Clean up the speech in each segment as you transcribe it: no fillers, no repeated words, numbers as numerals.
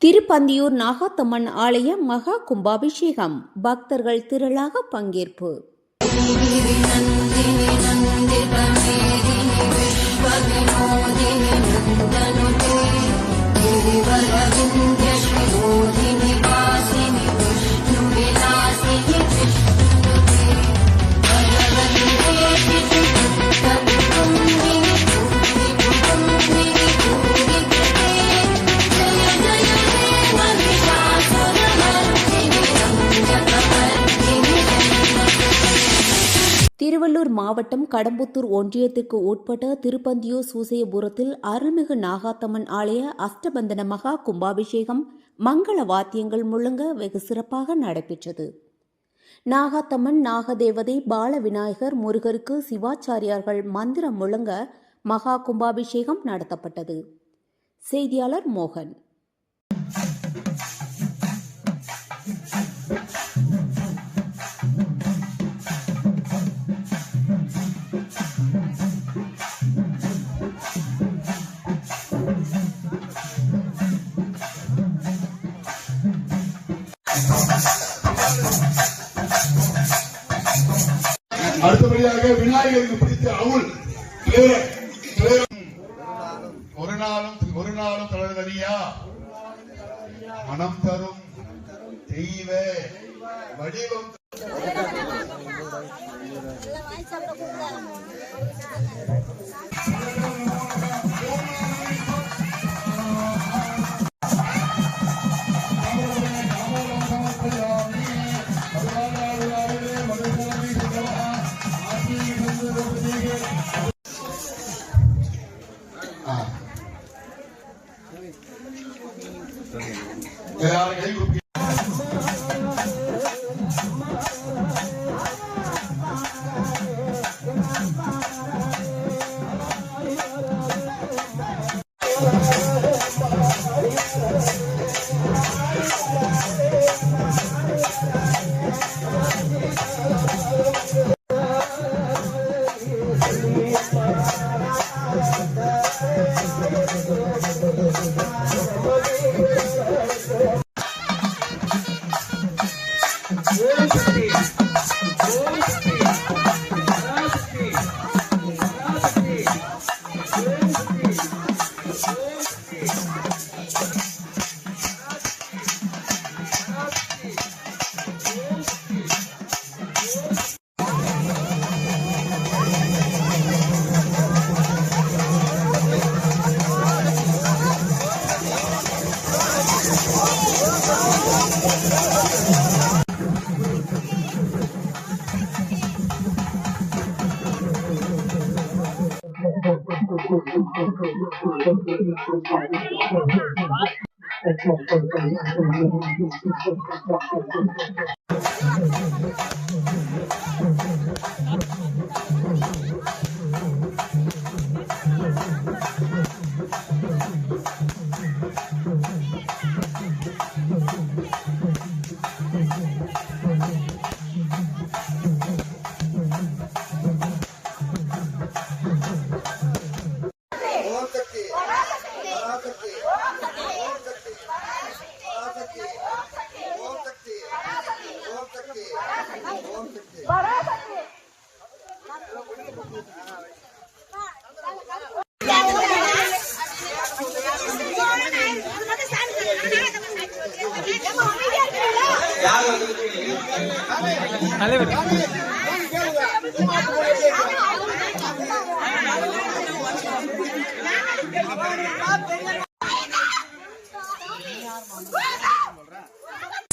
திருப்பந்தியூர் நாகாத்தம்மன் ஆலய மகா கும்பாபிஷேகம் பக்தர்கள் திரளாக பங்கேற்பு. திருவள்ளூர் மாவட்டம் கடம்புத்தூர் ஒன்றியத்திற்கு உட்பட்ட திருப்பந்தியூர் சூசையபுரத்தில் அருள்மிகு நாகாத்தம்மன் ஆலய அஷ்டபந்தன மகா கும்பாபிஷேகம் மங்கள வாத்தியங்கள் முழங்க வெகு சிறப்பாக நடைபெற்றது. நாகாத்தம்மன், நாகதேவதை, பால விநாயகர், முருகருக்கு சிவாச்சாரியார்கள் மந்திரம் முழங்க மகா கும்பாபிஷேகம் நடத்தப்பட்டது. செய்தியாளர் மோகன். அடுத்தபடியாக விநாயகருக்கு பிடித்த அவுள் ஒரு நாளும் தொடர்கனியா மனம் தரும் தெய்வ வடிவம்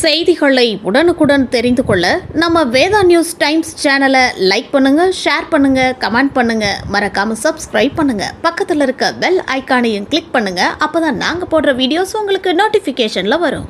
செய்திகளை உடனுக்குடன் தெரிந்து கொள்ள நம்ம வேதா நியூஸ் டைம்ஸ் சேனலை லைக் பண்ணுங்க, ஷேர் பண்ணுங்க, கமெண்ட் பண்ணுங்க, மறக்காம சப்ஸ்கிரைப் பண்ணுங்க. பக்கத்தில் இருக்க பெல் ஐகானையும் கிளிக் பண்ணுங்க. அப்பதான் நாங்க போடுற வீடியோஸ் உங்களுக்கு நோட்டிபிகேஷன்ல வரும்.